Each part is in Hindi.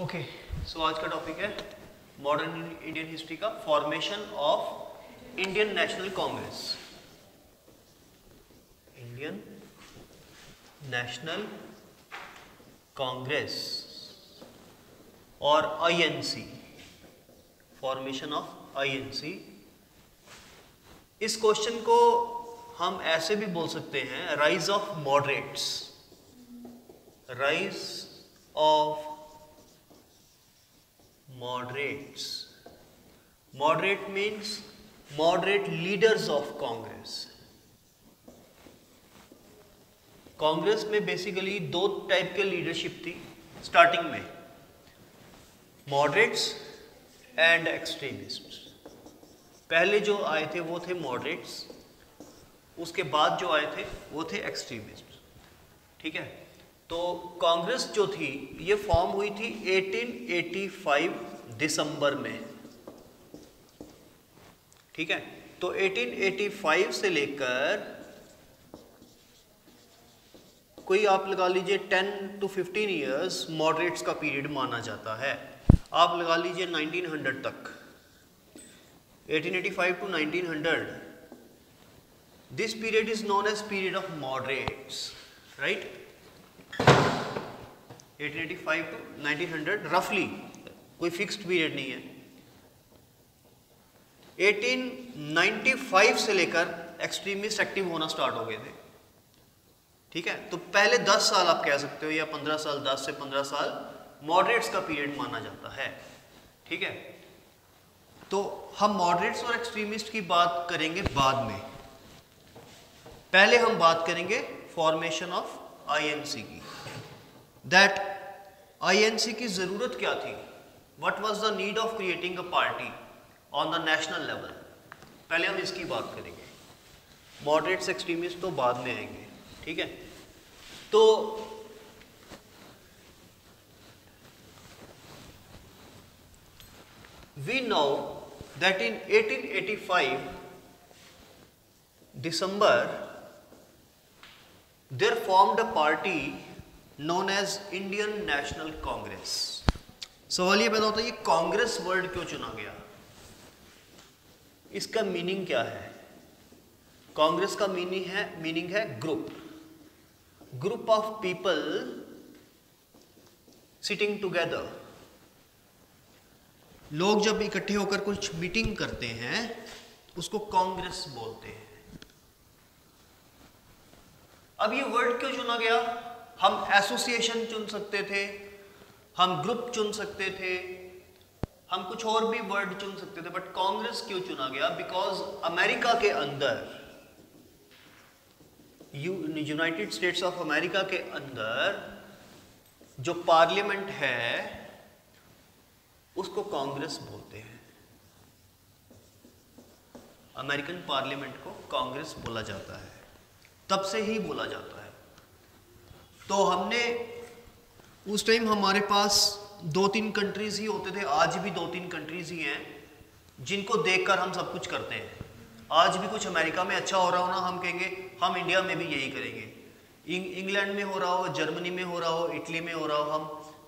ओके सो आज का टॉपिक है मॉडर्न इंडियन हिस्ट्री का formation of Indian National Congress. Indian National Congress और आईएनसी, फॉर्मेशन ऑफ आईएनसी। इस क्वेश्चन को हम ऐसे भी बोल सकते हैं, rise of moderates, rise of moderates. Moderate means moderate leaders of Congress. Congress में बेसिकली दो टाइप के लीडरशिप थी स्टार्टिंग में, मॉडरेट्स एंड एक्सट्रीमिस्ट्स। पहले जो आए थे वो थे मॉडरेट्स, उसके बाद जो आए थे वो थे एक्सट्रीमिस्ट। ठीक है, तो कांग्रेस जो थी ये फॉर्म हुई थी 1885 दिसंबर में। ठीक है, तो 1885 से लेकर कोई आप लगा लीजिए 10 to 15 इयर्स मॉडरेट्स का पीरियड माना जाता है। आप लगा लीजिए 1900 तक, 1885 to 1900, this period is known as period of moderates, right. 1885 to 1900 रफली, कोई फिक्स्ड पीरियड नहीं है। 1895 से लेकर एक्सट्रीमिस्ट एक्टिव होना स्टार्ट हो गए थे। ठीक है, तो पहले 10 साल आप कह सकते हो या 15 साल, 10 से 15 साल मॉडरेट्स का पीरियड माना जाता है। ठीक है, तो हम मॉडरेट्स और एक्सट्रीमिस्ट की बात करेंगे बाद में। पहले हम बात करेंगे फॉर्मेशन ऑफ आईएनसी की। दैट आईएनसी की जरूरत क्या थी, what was the need of creating a party on the national level. पहले हम इसकी बात करेंगे, मॉडरेट्स एक्सट्रीमिस्ट तो बाद में आएंगे। ठीक है, तो we know that in 1885 December there formed a party known as Indian National Congress. सवाल ये पैदा होता है, ये कांग्रेस वर्ड क्यों चुना गया, इसका मीनिंग क्या है। कांग्रेस का मीनिंग है group of people sitting together. लोग जब इकट्ठे होकर कुछ मीटिंग करते हैं उसको कांग्रेस बोलते हैं। अब ये वर्ड क्यों चुना गया, हम एसोसिएशन चुन सकते थे, हम ग्रुप चुन सकते थे, हम कुछ और भी वर्ड चुन सकते थे, बट कांग्रेस क्यों चुना गया, बिकॉज अमेरिका के अंदर, यूनाइटेड स्टेट्स ऑफ अमेरिका के अंदर जो पार्लियामेंट है उसको कांग्रेस बोलते हैं। अमेरिकन पार्लियामेंट को कांग्रेस बोला जाता है, तब से ही बोला जाता है। तो हमने उस टाइम हमारे पास 2-3 कंट्रीज ही होते थे, आज भी 2-3 कंट्रीज ही हैं जिनको देखकर हम सब कुछ करते हैं। आज भी कुछ अमेरिका में अच्छा हो रहा हो ना, हम कहेंगे हम इंडिया में भी यही करेंगे। इंग्लैंड में हो रहा हो, जर्मनी में हो रहा हो, इटली में हो रहा हो, हम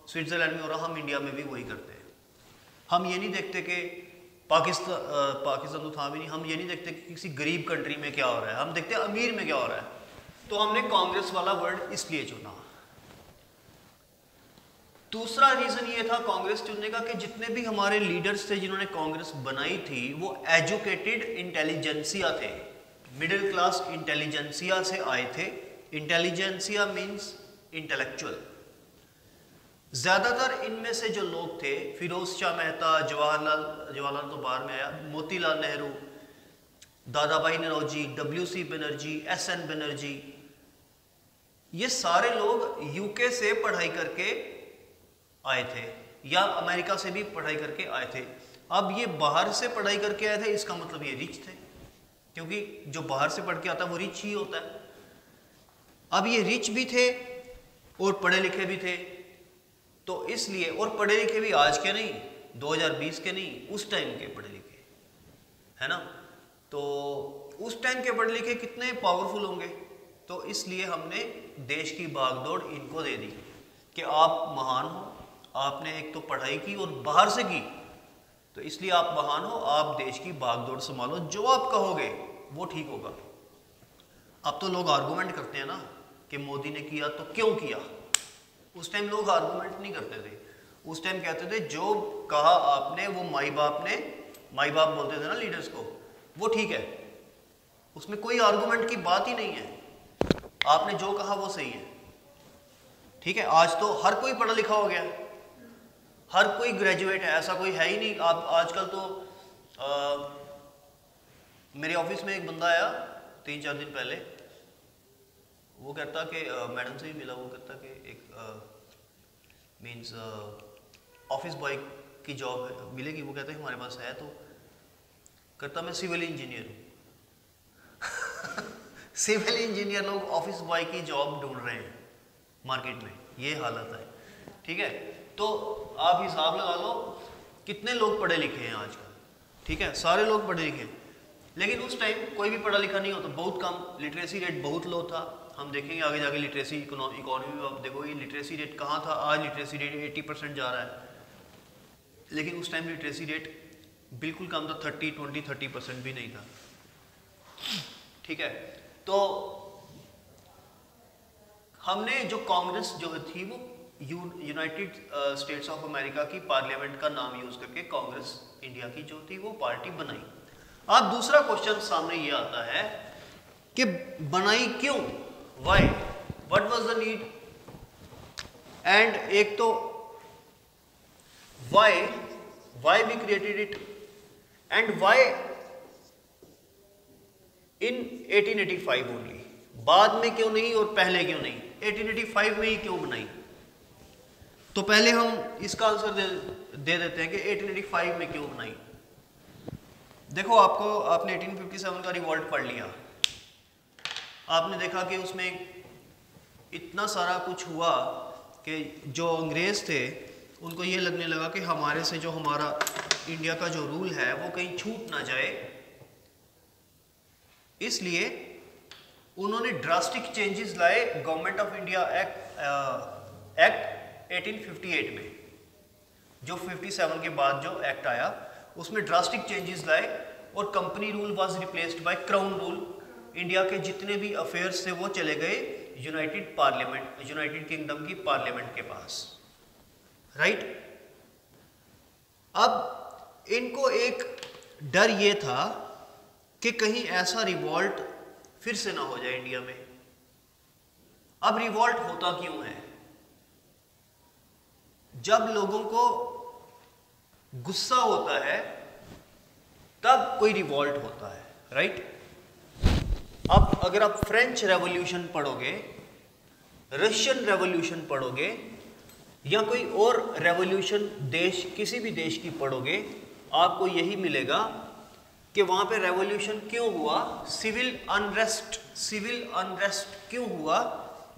स्विट्जरलैंड में हो रहा हो, हम इंडिया में भी वही करते हैं। हम ये नहीं देखते कि पाकिस्तान तो था भी नहीं, हम ये नहीं देखते कि किसी गरीब कंट्री में क्या हो रहा है, हम देखते हैं अमीर में क्या हो रहा है। तो हमने कांग्रेस वाला वर्ड इसलिए चुना। दूसरा रीजन ये था कांग्रेस चुनने का कि जितने भी हमारे लीडर्स थे जिन्होंने कांग्रेस बनाई थी वो एजुकेटेड इंटेलिजेंसिया थे, मिडिल क्लास इंटेलिजेंसिया से आए थे। Intelligentsia means intellectual. ज्यादातर इनमें से जो लोग थे, फिरोज शाह मेहता, जवाहरलाल तो बाद में आया, मोतीलाल नेहरू, दादा भाई नौरोजी, WC बनर्जी, SN बनर्जी, ये सारे लोग यूके से पढ़ाई करके आए थे या अमेरिका से भी पढ़ाई करके आए थे। अब ये बाहर से पढ़ाई करके आए थे, इसका मतलब ये रिच थे, क्योंकि जो बाहर से पढ़ के आता है वो रिच ही होता है। अब ये रिच भी थे और पढ़े लिखे भी थे, तो इसलिए, और पढ़े लिखे भी आज के नहीं, 2020 के नहीं, उस टाइम के पढ़े लिखे, है ना। तो उस टाइम के पढ़े लिखे कितने पावरफुल होंगे, तो इसलिए हमने देश की भागदौड़ इनको दे दी कि आप महान हो, आपने एक तो पढ़ाई की और बाहर से की, तो इसलिए आप महान हो, आप देश की भागदौड़ संभालो, जो आप कहोगे वो ठीक होगा। अब तो लोग आर्गुमेंट करते हैं ना कि मोदी ने किया तो क्यों किया। उस टाइम लोग आर्गुमेंट नहीं करते थे, उस टाइम कहते थे जो कहा आपने वो माई बाप बोलते थे ना लीडर्स को, वो ठीक है, उसमें कोई आर्गुमेंट की बात ही नहीं है, आपने जो कहा वो सही है। ठीक है, आज तो हर कोई पढ़ा लिखा हो गया, हर कोई ग्रेजुएट है, ऐसा कोई है ही नहीं। आप आजकल तो मेरे ऑफिस में एक बंदा आया 3-4 दिन पहले, वो कहता कि मैडम से भी मिला, वो कहता कि एक मीन्स ऑफिस बॉय की जॉब मिलेगी, वो कहता है हमारे पास है, तो कहता मैं सिविल इंजीनियर हूँ सिविल इंजीनियर लोग ऑफिस बॉय की जॉब ढूंढ रहे हैं मार्केट में, ये हालत है। ठीक है, तो आप हिसाब लगा लो कितने लोग पढ़े लिखे हैं आजकल। ठीक है, सारे लोग पढ़े लिखे हैं, लेकिन उस टाइम कोई भी पढ़ा लिखा नहीं होता, बहुत कम, लिटरेसी रेट बहुत लो था। हम देखेंगे आगे जाके लिटरेसी इकोनॉमी में आप देखोगे लिटरेसी रेट कहाँ था, आज लिटरेसी रेट 80% जा रहा है, लेकिन उस टाइम लिटरेसी रेट बिल्कुल कम था, 30% भी नहीं था। ठीक है, तो हमने जो कांग्रेस जो थी वो यूनाइटेड स्टेट्स ऑफ अमेरिका की पार्लियामेंट का नाम यूज करके कांग्रेस इंडिया की जो थी वो पार्टी बनाई। अब दूसरा क्वेश्चन सामने ये आता है कि बनाई क्यों, why, what was the need, and एक तो why we created it and why in 1885 only, बाद में क्यों नहीं और पहले क्यों नहीं, 1885 में ही क्यों बनाई। तो पहले हम इसका आंसर दे देते हैं कि 1885 में क्यों बनाई। देखो, आपने 1857 का रिवॉल्ट पढ़ लिया, आपने देखा कि उसमें इतना सारा कुछ हुआ कि जो अंग्रेज थे उनको ये लगने लगा कि हमारे से जो हमारा इंडिया का जो रूल है वो कहीं छूट ना जाए, इसलिए उन्होंने ड्रास्टिक चेंजेस लाए गवर्नमेंट ऑफ इंडिया एक्ट 1858 में, जो 57 के बाद जो एक्ट आया उसमें ड्रास्टिक चेंजेस लाए और company rule was replaced by crown rule. India के जितने भी अफेयर्स थे वो चले गए यूनाइटेड किंगडम की पार्लियामेंट के पास, राइट। अब इनको एक डर ये था कि कहीं ऐसा रिवॉल्ट फिर से ना हो जाए इंडिया में। अब रिवॉल्ट होता क्यों है, जब लोगों को गुस्सा होता है तब कोई रिवॉल्ट होता है, राइट। अब अगर आप फ्रेंच रेवोल्यूशन पढ़ोगे, रशियन रेवोल्यूशन पढ़ोगे या कोई और रेवोल्यूशन देश किसी भी देश की पढ़ोगे, आपको यही मिलेगा कि वहां पे रेवोल्यूशन क्यों हुआ, सिविल अनरेस्ट क्यों हुआ,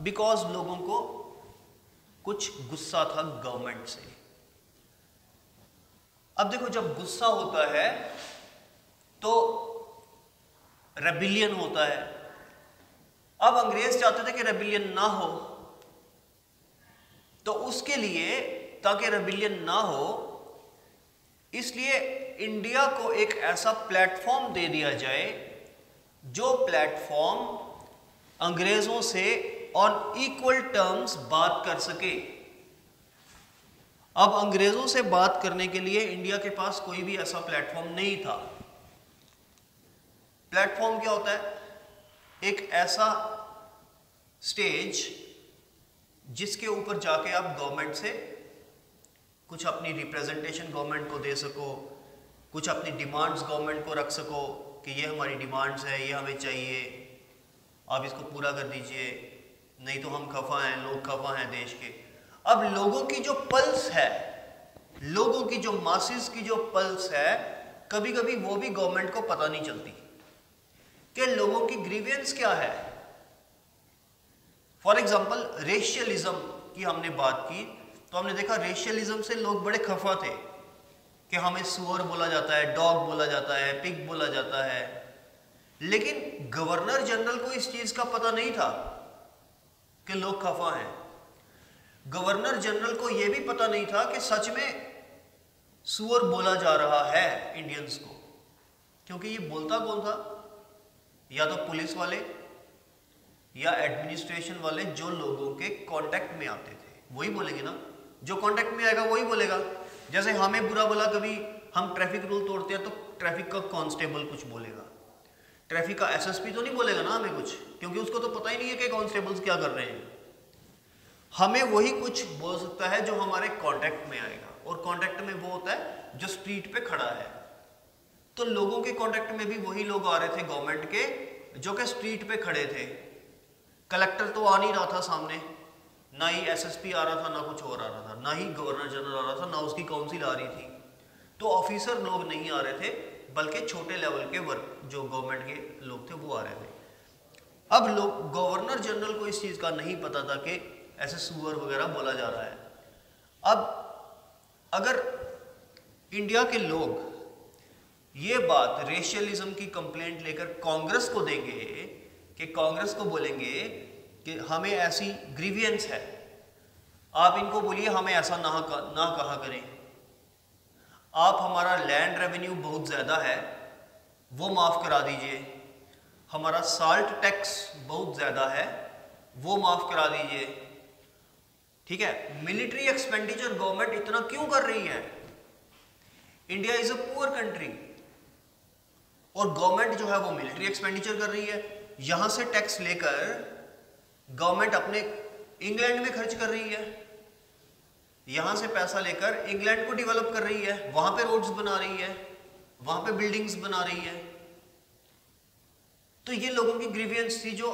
बिकॉज लोगों को कुछ गुस्सा था गवर्नमेंट से। अब देखो, जब गुस्सा होता है तो रेबिलियन होता है। अब अंग्रेज चाहते थे कि रेबिलियन ना हो, तो उसके लिए ताकि रेबिलियन ना हो इसलिए इंडिया को एक ऐसा प्लेटफॉर्म दे दिया जाए जो प्लेटफॉर्म अंग्रेजों से ऑन इक्वल टर्म्स बात कर सके। अब अंग्रेजों से बात करने के लिए इंडिया के पास कोई भी ऐसा प्लेटफॉर्म नहीं था। प्लेटफॉर्म क्या होता है, एक ऐसा स्टेज जिसके ऊपर जाके आप गवर्नमेंट से कुछ अपनी रिप्रेजेंटेशन गवर्नमेंट को दे सको, कुछ अपनी डिमांड्स गवर्नमेंट को रख सको कि ये हमारी डिमांड्स है, ये हमें चाहिए, आप इसको पूरा कर दीजिए, नहीं तो हम खफा हैं, लोग खफा हैं देश के। अब लोगों की जो पल्स है, लोगों की जो मासेस की जो पल्स है, कभी कभी वो भी गवर्नमेंट को पता नहीं चलती कि लोगों की ग्रीवियंस क्या है। फॉर एग्जाम्पल रेशियलिज्म की हमने बात की तो हमने देखा रेशियलिज्म से लोग बड़े खफा थे कि हमें सुअर बोला जाता है, डॉग बोला जाता है, पिग बोला जाता है, लेकिन गवर्नर जनरल को इस चीज का पता नहीं था कि लोग खफा हैं। गवर्नर जनरल को यह भी पता नहीं था कि सच में सुअर बोला जा रहा है इंडियंस को, क्योंकि ये बोलता कौन था? या तो पुलिस वाले या एडमिनिस्ट्रेशन वाले जो लोगों के कांटेक्ट में आते थे वही बोलेंगे ना। जो कांटेक्ट में आएगा वही बोलेगा। जैसे हमें बुरा भला कभी हम ट्रैफिक रूल तोड़ते हैं तो ट्रैफिक का कांस्टेबल कुछ बोलेगा, ट्रैफिक का एसएसपी तो नहीं बोलेगा ना हमें कुछ, क्योंकि उसको तो पता ही नहीं है कि कांस्टेबल्स क्या कर रहे हैं। हमें वही कुछ बोल सकता है जो हमारे कांटेक्ट में आएगा, और कांटेक्ट में वो होता है जो स्ट्रीट पे खड़ा है। तो लोगों के कांटेक्ट में भी वही लोग आ रहे थे गवर्नमेंट के जो कि स्ट्रीट पे खड़े थे। कलेक्टर तो आ नहीं रहा था सामने, ना ही एसएसपी आ रहा था, ना कुछ और आ रहा था, ना ही गवर्नर जनरल आ रहा था, ना उसकी काउंसिल आ रही थी। तो ऑफिसर लोग नहीं आ रहे थे, बल्कि छोटे लेवल के वर्क जो गवर्नमेंट के लोग थे वो आ रहे थे। अब लोग गवर्नर जनरल को इस चीज का नहीं पता था कि ऐसे सुअर वगैरह बोला जा रहा है। अब अगर इंडिया के लोग ये बात रेशियलिज्म की कंप्लेंट लेकर कांग्रेस को देंगे, कि कांग्रेस को बोलेंगे कि हमें ऐसी ग्रीवियंस है, आप इनको बोलिए हमें ऐसा ना कहा करें, आप हमारा लैंड रेवेन्यू बहुत ज़्यादा है वो माफ़ करा दीजिए, हमारा साल्ट टैक्स बहुत ज़्यादा है वो माफ़ करा दीजिए, ठीक है। मिलिट्री एक्सपेंडिचर गवर्नमेंट इतना क्यों कर रही है? India is a poor country और गवर्नमेंट जो है वो मिलिट्री एक्सपेंडिचर कर रही है। यहां से टैक्स लेकर गवर्नमेंट अपने इंग्लैंड में खर्च कर रही है, यहां से पैसा लेकर इंग्लैंड को डेवलप कर रही है, वहां पे रोड्स बना रही है, वहां पे बिल्डिंग्स बना रही है। तो ये लोगों की ग्रीवियंस थी जो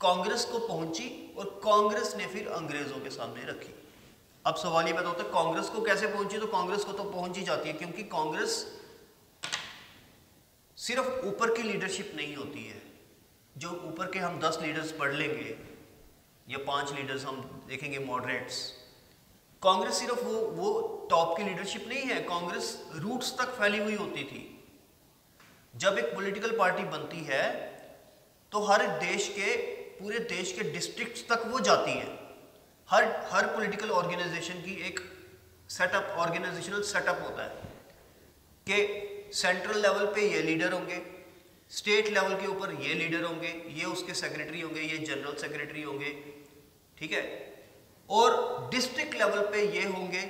कांग्रेस को पहुंची और कांग्रेस ने फिर अंग्रेजों के सामने रखी। अब सवाल ये पैदा होता है कांग्रेस को कैसे पहुंची? तो कांग्रेस को तो पहुंच ही जाती है, क्योंकि कांग्रेस सिर्फ ऊपर की लीडरशिप नहीं होती है। जो ऊपर के हम 10 लीडर्स पढ़ लेंगे या 5 लीडर्स हम देखेंगे मॉडरेट्स, कांग्रेस सिर्फ वो टॉप की लीडरशिप नहीं है, कांग्रेस रूट्स तक फैली हुई होती थी। जब एक पॉलिटिकल पार्टी बनती है तो हर देश के पूरे देश के डिस्ट्रिक्ट्स तक वो जाती है। हर पॉलिटिकल ऑर्गेनाइजेशन की एक सेटअप, ऑर्गेनाइजेशनल सेटअप होता है कि सेंट्रल लेवल पे ये लीडर होंगे, स्टेट लेवल के ऊपर ये लीडर होंगे, ये उसके सेक्रेटरी होंगे, ये जनरल सेक्रेटरी होंगे, ठीक है, और डिस्ट्रिक्ट लेवल पे ये होंगे।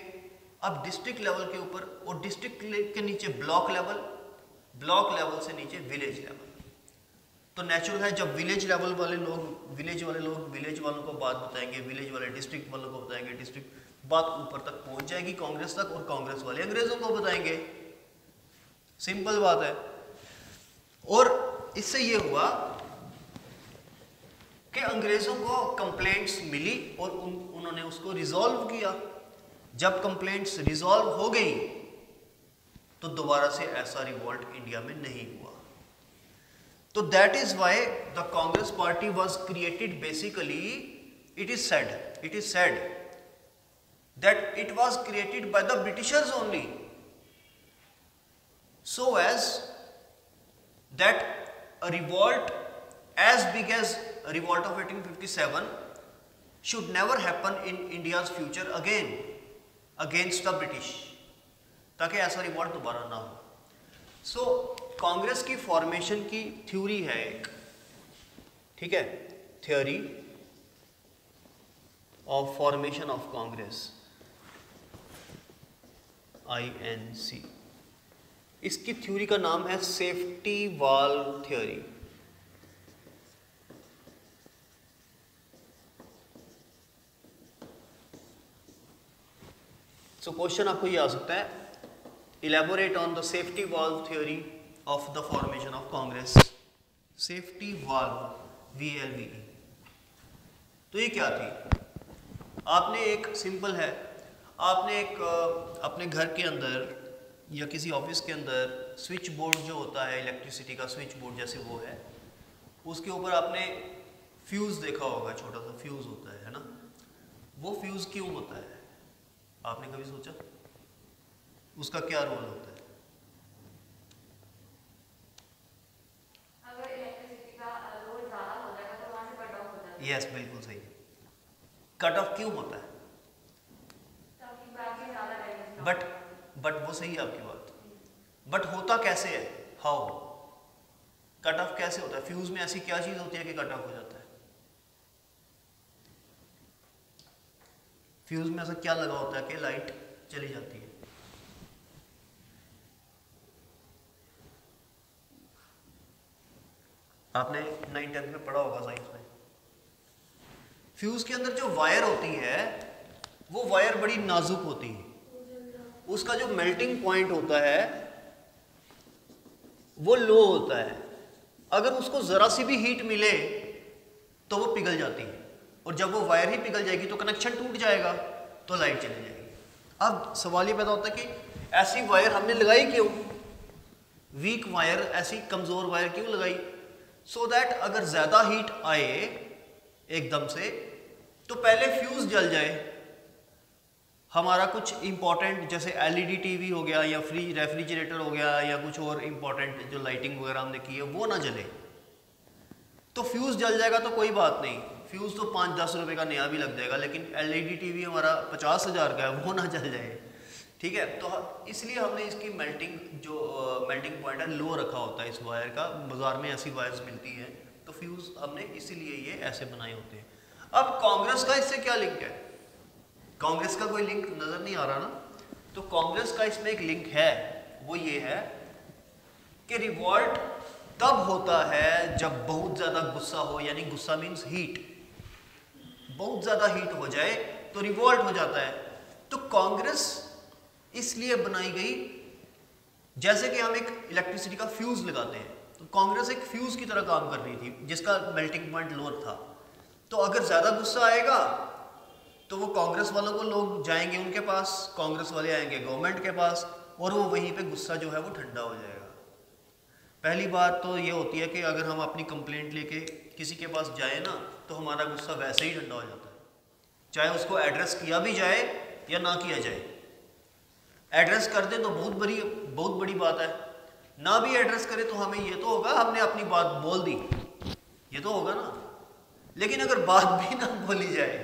अब डिस्ट्रिक्ट लेवल के ऊपर और डिस्ट्रिक्ट के नीचे ब्लॉक लेवल, ब्लॉक लेवल से नीचे विलेज लेवल। तो नेचुरल है जब विलेज लेवल वाले लोग विलेज वालों को बात बताएंगे, विलेज वाले डिस्ट्रिक्ट वालों को बताएंगे, डिस्ट्रिक्ट बात ऊपर तक पहुंच जाएगी कांग्रेस तक, और कांग्रेस वाले अंग्रेजों को बताएंगे। सिंपल बात है। और इससे ये हुआ कि अंग्रेजों को कंप्लेंट्स मिली और उन्होंने उसको रिजॉल्व किया। जब कंप्लेंट्स रिजॉल्व हो गई तो दोबारा से ऐसा रिवॉल्ट इंडिया में नहीं हुआ। तो that is why the Congress party was created. Basically it is said that it was created by the Britishers only, so as that a revolt as big as a revolt of 1857 should never happen in India's future again against the British, ताकि ऐसा रिवॉल्ट दोबारा ना हो। सो कांग्रेस की फॉर्मेशन की थ्योरी है एक, ठीक है, theory of formation of Congress, INC। इसकी थ्योरी का नाम है safety valve theory. So question आपको ये आ सकता है, elaborate on the safety valve theory of the formation of Congress. Safety valve, VLVE। तो ये क्या थी? आपने एक सिंपल है, आपने एक अपने घर के अंदर या किसी ऑफिस के अंदर स्विच बोर्ड जो होता है, इलेक्ट्रिसिटी का स्विच बोर्ड जैसे वो है, उसके ऊपर आपने फ्यूज़ देखा होगा, छोटा सा फ्यूज़ होता है ना। वो फ्यूज़ क्यों होता है? आपने कभी सोचा उसका क्या रोल होता है? अगर इलेक्ट्रिसिटी का लोड ज़्यादा हो जाएगा तो वहाँ से कट ऑफ हो जाता है। यस, बिल्कुल सही। कट ऑफ क्यों होता है? बट वो सही है आपकी बात, बट होता कैसे है, हाउ कट ऑफ कैसे होता है? फ्यूज में ऐसी क्या चीज होती है कि कट ऑफ हो जाता है? फ्यूज में ऐसा क्या लगा होता है कि लाइट चली जाती है? आपने 9th-10th में पढ़ा होगा साइंस में। फ्यूज के अंदर जो वायर होती है वो वायर बड़ी नाजुक होती है, उसका जो मेल्टिंग पॉइंट होता है वो लो होता है। अगर उसको जरा सी भी हीट मिले तो वो पिघल जाती है, और जब वो वायर ही पिघल जाएगी तो कनेक्शन टूट जाएगा, तो लाइट चली जाएगी। अब सवाल ये पैदा होता है कि ऐसी वायर हमने लगाई क्यों, वीक वायर, ऐसी कमजोर वायर क्यों लगाई? सो दैट अगर ज्यादा हीट आए एकदम से तो पहले फ्यूज जल जाए, हमारा कुछ इंपॉर्टेंट जैसे एलईडी टीवी हो गया या फ्रिज रेफ्रिजरेटर हो गया या कुछ और इंपॉर्टेंट जो लाइटिंग वगैरह हमने की है वो ना जले। तो फ्यूज जल जाएगा तो कोई बात नहीं, फ्यूज तो 5-10 रुपए का नया भी लग जाएगा, लेकिन एलईडी टीवी हमारा 50,000 का है, वो ना जल जाए, ठीक है। तो इसलिए हमने इसकी मेल्टिंग पॉइंट है लो रखा होता है इस वायर का। बाजार में ऐसी वायर्स मिलती हैं, तो फ्यूज हमने इसीलिए ये ऐसे बनाए होते हैं। अब कांग्रेस का इससे क्या लिंक है? कांग्रेस का कोई लिंक नजर नहीं आ रहा ना, तो कांग्रेस का इसमें एक लिंक है, वो ये है कि रिवॉल्ट तब होता है जब बहुत ज्यादा गुस्सा हो, यानी गुस्सा मीन्स हीट, बहुत ज्यादा हीट हो जाए तो रिवॉल्ट हो जाता है। तो कांग्रेस इसलिए बनाई गई, जैसे कि हम एक इलेक्ट्रिसिटी का फ्यूज लगाते हैं, तो कांग्रेस एक फ्यूज की तरह काम कर रही थी जिसका मेल्टिंग पॉइंट लो था। तो अगर ज्यादा गुस्सा आएगा तो वो कांग्रेस वालों को लोग जाएंगे उनके पास, कांग्रेस वाले आएंगे गवर्नमेंट के पास, और वो वहीं पे गुस्सा जो है वो ठंडा हो जाएगा। पहली बात तो ये होती है कि अगर हम अपनी कंप्लेंट लेके किसी के पास जाए ना, तो हमारा गुस्सा वैसे ही ठंडा हो जाता है, चाहे उसको एड्रेस किया भी जाए या ना किया जाए। एड्रेस कर दे तो बहुत बड़ी बात है, ना भी एड्रेस करे तो हमें ये तो होगा हमने अपनी बात बोल दी, ये तो होगा ना। लेकिन अगर बात भी ना बोली जाए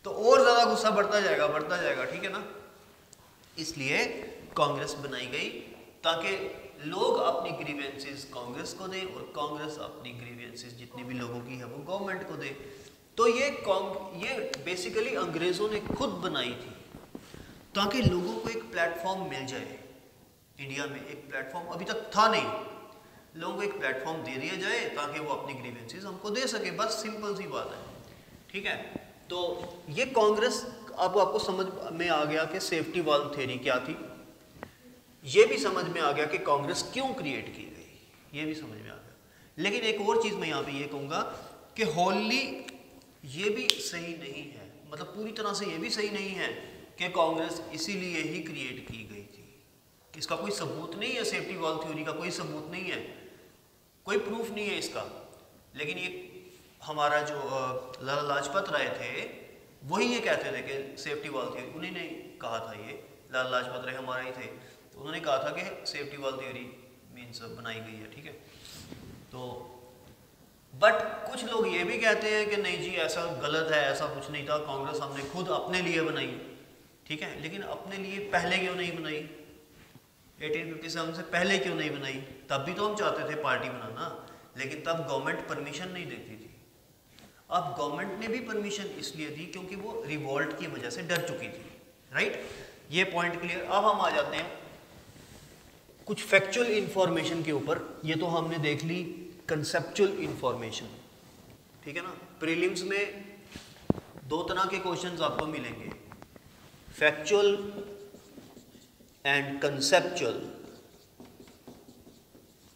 तो और ज्यादा गुस्सा बढ़ता जाएगा, ठीक है ना। इसलिए कांग्रेस बनाई गई ताकि लोग अपनी ग्रीवेंसेस कांग्रेस को दें और कांग्रेस अपनी ग्रीवेंसेस जितनी भी लोगों की है वो गवर्नमेंट को दे। तो ये बेसिकली अंग्रेजों ने खुद बनाई थी ताकि लोगों को एक प्लेटफॉर्म मिल जाए। इंडिया में एक प्लेटफॉर्म अभी तक था नहीं, लोगों को एक प्लेटफॉर्म दे दिया जाए ताकि वो अपनी ग्रीवेंसेस हमको दे सके, बस सिंपल सी बात है, ठीक है। तो ये कांग्रेस, अब आपको समझ में आ गया कि सेफ्टी वाल्व थ्योरी क्या थी, ये भी समझ में आ गया कि कांग्रेस क्यों क्रिएट की गई, ये भी समझ में आ गया। लेकिन एक और चीज मैं यहाँ पे ये कहूँगा कि होली ये भी सही नहीं है, मतलब पूरी तरह से ये भी सही नहीं है कि कांग्रेस इसीलिए ही क्रिएट की गई थी। इसका कोई सबूत नहीं है, सेफ्टी वाल्व थ्योरी का कोई सबूत नहीं है, कोई प्रूफ नहीं है इसका। लेकिन ये हमारा जो लाला लाजपत राय थे वही ये कहते थे कि सेफ्टी वाल्व थ्योरी, उन्हीं ने कहा था, ये लाला लाजपत राय हमारे ही थे, तो उन्होंने कहा था कि सेफ्टी वाल्व थ्योरी मीन्स बनाई गई है, ठीक है। तो बट कुछ लोग ये भी कहते हैं कि नहीं जी ऐसा गलत है, ऐसा कुछ नहीं था, कांग्रेस हमने खुद अपने लिए बनाई, ठीक है। लेकिन अपने लिए पहले क्यों नहीं बनाई, 1857 से पहले क्यों नहीं बनाई? तब भी तो हम चाहते थे पार्टी बनाना, लेकिन तब गवर्नमेंट परमिशन नहीं देती थी। अब गवर्नमेंट ने भी परमिशन इसलिए दी क्योंकि वो रिवॉल्ट की वजह से डर चुकी थी, राइट। ये पॉइंट क्लियर। अब हम आ जाते हैं कुछ फैक्चुअल इंफॉर्मेशन के ऊपर। ये तो हमने देख ली कंसेप्चुअल इंफॉर्मेशन, ठीक है ना। प्रीलिम्स में दो तरह के क्वेश्चंस आपको मिलेंगे, फैक्चुअल एंड कंसेप्चुअल।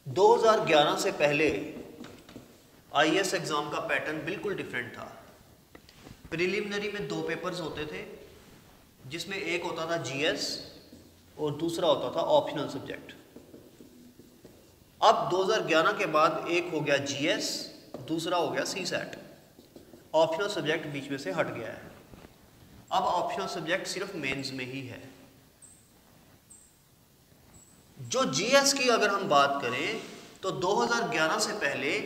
2011 से पहले आईएएस एग्जाम का पैटर्न बिल्कुल डिफरेंट था। प्रिलिमिनरी में 2 पेपर्स होते थे, जिसमें एक होता था जीएस और दूसरा होता था ऑप्शनल सब्जेक्ट। अब 2011 के बाद एक हो गया जीएस, दूसरा हो गया सीसैट। ऑप्शनल सब्जेक्ट बीच में से हट गया है। अब ऑप्शनल सब्जेक्ट सिर्फ मेंस में ही है। जो जीएस की अगर हम बात करें तो 2011 से पहले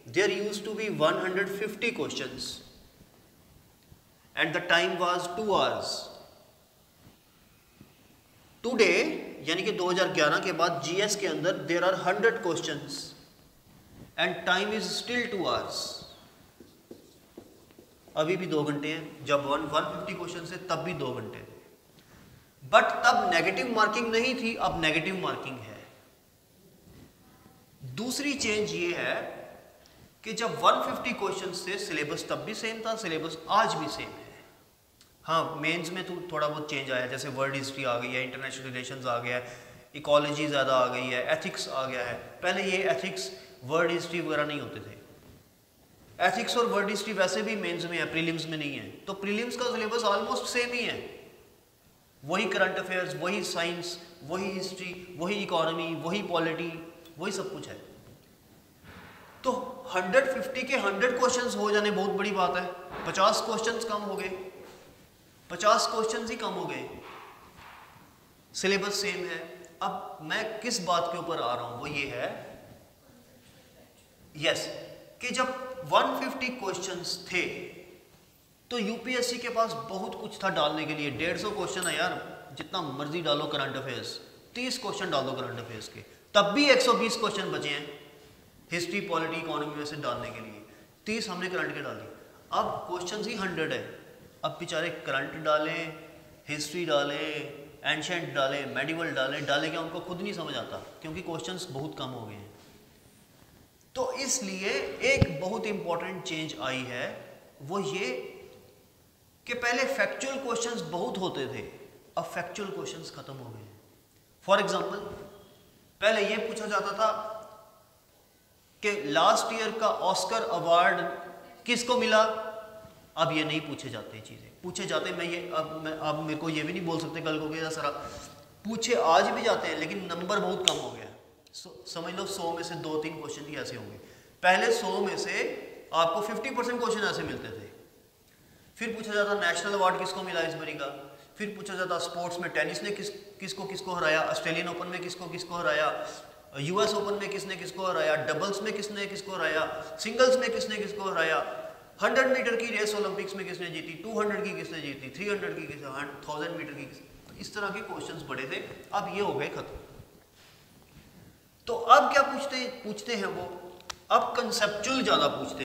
there used to be 150 questions and the time was 2 hours। Today यानी कि 2011 के बाद जीएस के अंदर there are 100 questions and time is still 2 hours. अभी भी 2 घंटे हैं, जब 150 क्वेश्चन से तब भी 2 घंटे थे, बट तब नेगेटिव मार्किंग नहीं थी, अब नेगेटिव मार्किंग है। दूसरी चेंज ये है कि जब 150 क्वेश्चन थे सिलेबस तब भी सेम था, सिलेबस आज भी सेम है। हाँ, मेंस में तो थोड़ा बहुत चेंज आया, जैसे वर्ल्ड हिस्ट्री आ गई है, इंटरनेशनल रिलेशंस आ गया है, इकोलॉजी ज़्यादा आ गई है, एथिक्स आ गया है। पहले ये एथिक्स वर्ल्ड हिस्ट्री वगैरह नहीं होते थे। एथिक्स और वर्ल्ड हिस्ट्री वैसे भी मेंस में है, प्रीलिम्स में नहीं है, तो प्रीलिम्स का सिलेबस ऑलमोस्ट सेम ही है। वही करंट अफेयर्स, वही साइंस, वही हिस्ट्री, वही इकोनॉमी, वही पॉलिटी, वही सब कुछ है। तो 150 के 100 क्वेश्चंस हो जाने बहुत बड़ी बात है। 50 क्वेश्चंस कम हो गए, 50 क्वेश्चंस ही कम हो गए, सिलेबस सेम है। अब मैं किस बात के ऊपर आ रहा हूं, वो ये है यस कि जब 150 क्वेश्चंस थे तो यूपीएससी के पास बहुत कुछ था डालने के लिए। 150 क्वेश्चन है यार, जितना मर्जी डालो करंट अफेयर्स, 30 क्वेश्चन डाल दो करंट अफेयर्स के, तब भी 120 क्वेश्चन बचे हैं हिस्ट्री, पॉलिटी, इकोनॉमी में से डालने के लिए। 30 हमने करंट के डाल दिए, अब क्वेश्चन ही 100 है। अब बेचारे करंट डालें, हिस्ट्री डालें, एंशेंट डालें, मेडिवल डालें क्या उनको खुद नहीं समझ आता, क्योंकि क्वेश्चंस बहुत कम हो गए हैं। तो इसलिए एक बहुत इंपॉर्टेंट चेंज आई है, वो ये कि पहले फैक्चुअल क्वेश्चंस बहुत होते थे, अब फैक्चुअल क्वेश्चंस खत्म हो गए हैं। फॉर एग्जांपल, पहले ये पूछा जाता था कि लास्ट ईयर का ऑस्कर अवार्ड किसको मिला, अब ये नहीं पूछे जाते चीजें। पूछे जाते, अब मेरे को ये भी नहीं बोल सकते कल को कि सर पूछे आज भी जाते हैं, लेकिन नंबर बहुत कम हो गया। समझ लो 100 में से 2-3 क्वेश्चन ही ऐसे होंगे। पहले 100 में से आपको 50% क्वेश्चन ऐसे मिलते थे। फिर पूछा जाता नेशनल अवार्ड किसको मिला इस बारी का, फिर पूछा जाता स्पोर्ट्स में टेनिस ने किसको हराया, ऑस्ट्रेलियन ओपन में किसको हराया, यूएस ओपन में किसने किसको हराया, डबल्स में किसने किसको हराया, सिंगल्स में किसने किसको हराया, 100 मीटर की रेस ओलंपिक्स में किसने जीती, 200 की किसने जीती, 300 की किसने, 1000 मीटर की किसने। इस तरह के क्वेश्चंस बड़े थे, अब ये हो गए खत्म। तो अब क्या पूछते हैं वो, अब कंसेप्चुअल ज्यादा पूछते हैं।